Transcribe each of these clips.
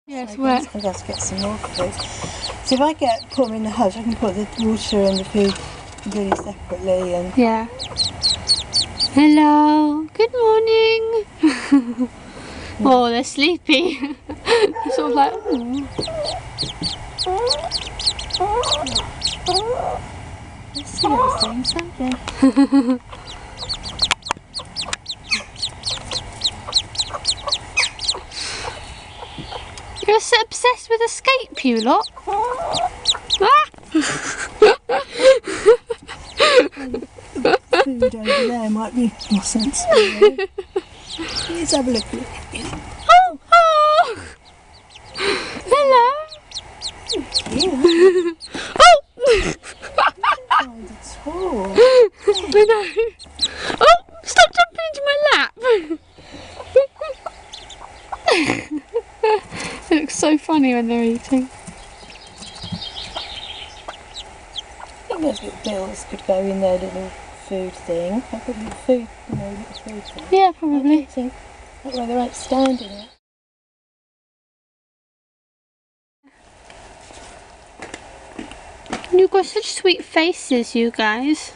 Yeah, it's wet. I'm going to get some more food. So if I put them in the hutch, I can put the water and the food really separately. And yeah. Hello. Good morning. Oh, they're sleepy. They're sort of like, let's see little things, don't they? You're so obsessed with escape, you lot. Food over there might be more sensible. Let's have a look. Oh, oh. Hello. Yeah. Oh. Not at all. I know. Oh, stop jumping into my lap. It looks so funny when they're eating. I think those little bills could go in their little food thing. I've got little food, little food thing. Yeah, probably. I think that way they won't stand in it. You've got such sweet faces, you guys.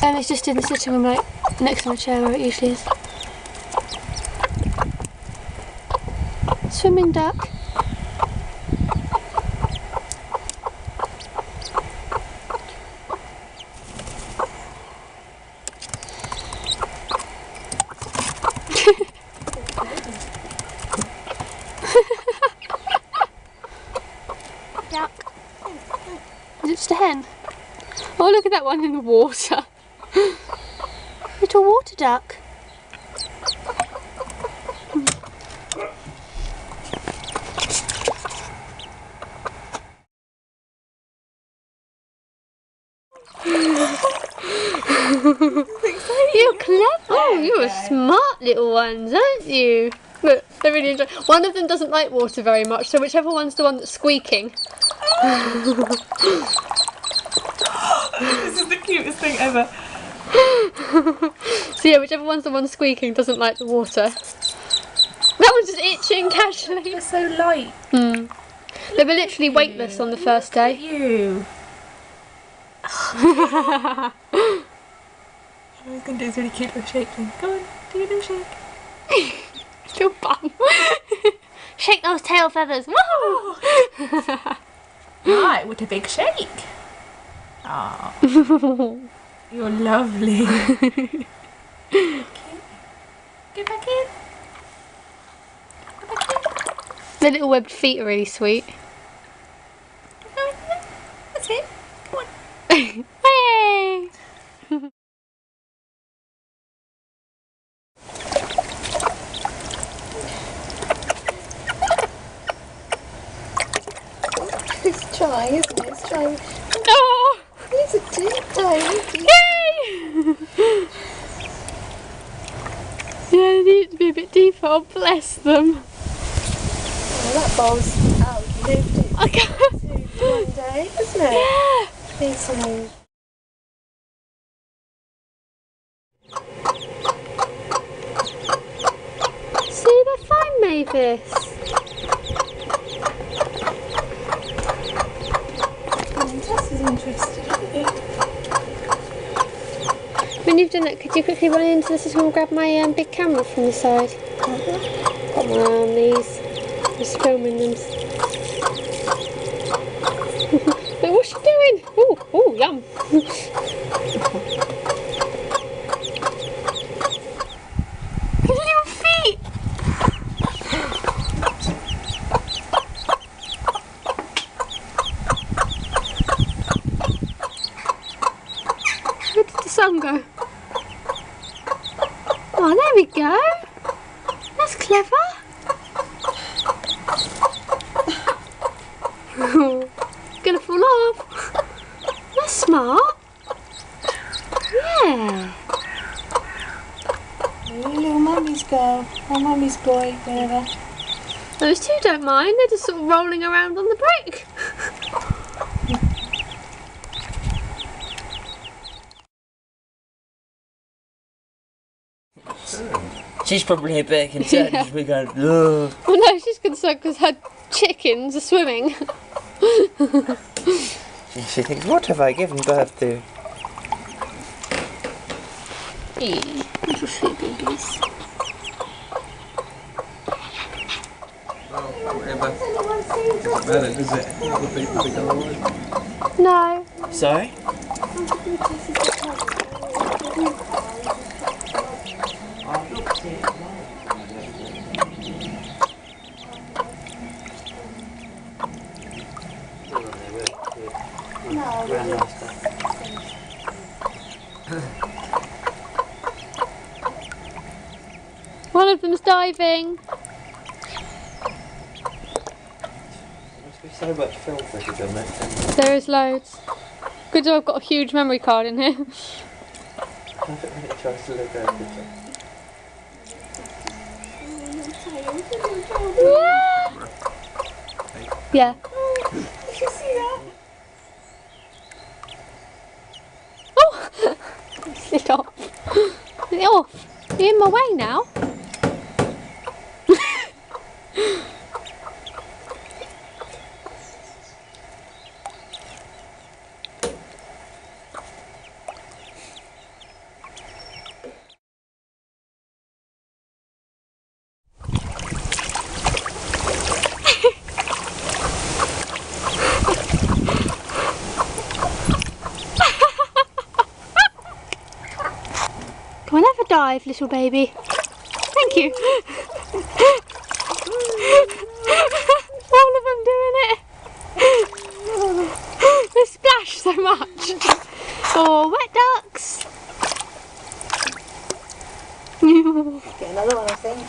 And it's just in the sitting room, like next to my chair where it usually is. Swimming duck. Duck. Is it just a hen? Oh, look at that one in the water. Little water duck. You're clever. Oh, you're smart little ones, aren't you? Look, they really enjoy. One of them doesn't like water very much, so whichever one's the one that's squeaking. This is the cutest thing ever. So yeah, whichever one's the one squeaking doesn't like the water. That one's just itching casually. They're so light. They were literally weightless on the first day. You. I was going to do this really cute little shake thing. Go on, do your little shake. Your bum. Shake those tail feathers. Woo! Right, what a big shake. Ah, you're lovely. Okay. Get back in. Get back in. The little webbed feet are really sweet. That's it. Come on. Hey! It's trying, isn't it? It's trying. Oh! It's a deep tiny. Yay! Yeah, they need to be a bit deeper. Oh, bless them. Oh, that bowl's outlived its I can't. one day, isn't it? Yeah. Decently. See, they're fine, Mavis. Tess is interested, aren't you? When you've done that, could you quickly run into the sitting room and grab my big camera from the side? Got my arm, these. Just filming them. Wait, what's she doing? Oh, oh, yum. Little feet. Where did the sun go? Oh, there we go. That's clever. Gonna fall off. That's smart. Yeah. Little mummy's girl, or mummy's boy, whatever. Those two don't mind. They're just sort of rolling around on the brick. She's probably a bit concerned Yeah. as we go, ugh. Well, no, she's concerned because her chickens are swimming. She thinks, what have I given birth to? Little sweet babies. No. Sorry? One of them's diving. So much film footage on that. There is loads. Good job I've got a huge memory card in here. When it tries to look over. Yeah. Did you see that? Oh! Slid off. Slid off. You're in my way now. Go and have a dive, little baby. Thank you. All of them doing it. They splash so much. Oh, wet ducks. Get another one, I think.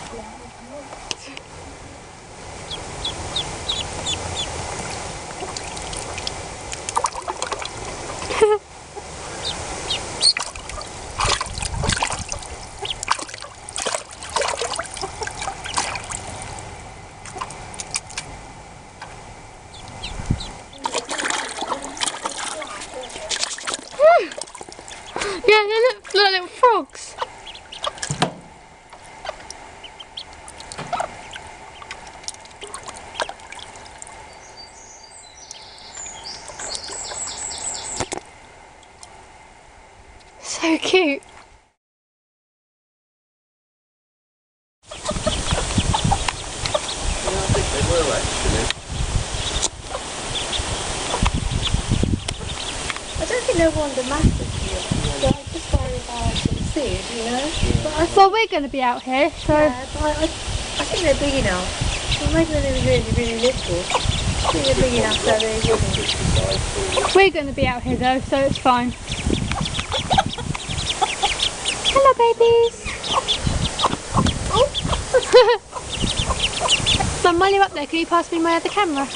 Yeah, they look like little frogs. So cute. I don't think they're one of the massive here. So I'm just worried about some food, you know? But I Well, we're going to be out here, so yeah, but I think they're big enough. Well, maybe they're really, really little. I think they're big enough so they wouldn't. we're going to be out here though, so it's fine. Hello, babies. Mum, while you're up there, can you pass me my other camera?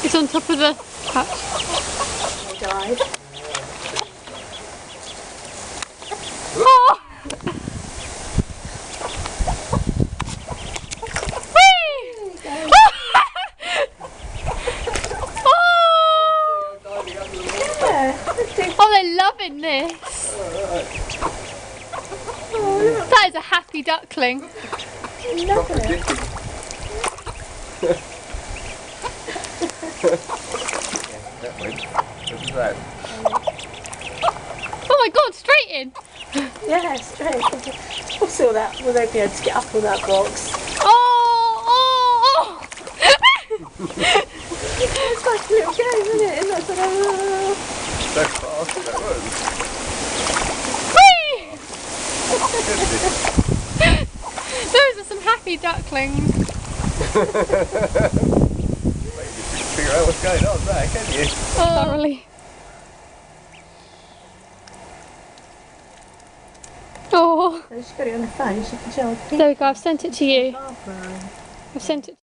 It's on top of the hutch. Dive. Oh! Whee! Oh, they're loving this. That is a happy duckling. Oh my god, straight in. Yeah, straight. We'll see all that. Will they be able to get up on that box? Oh! It's like a little game, isn't it? Isn't it? So fast, that was. Whee! Those are some happy ducklings. Figure out what's going on there, can you? Thoroughly. Oh, I just got it on the phone, so you can tell. there we go. I've sent it to you. I've sent it.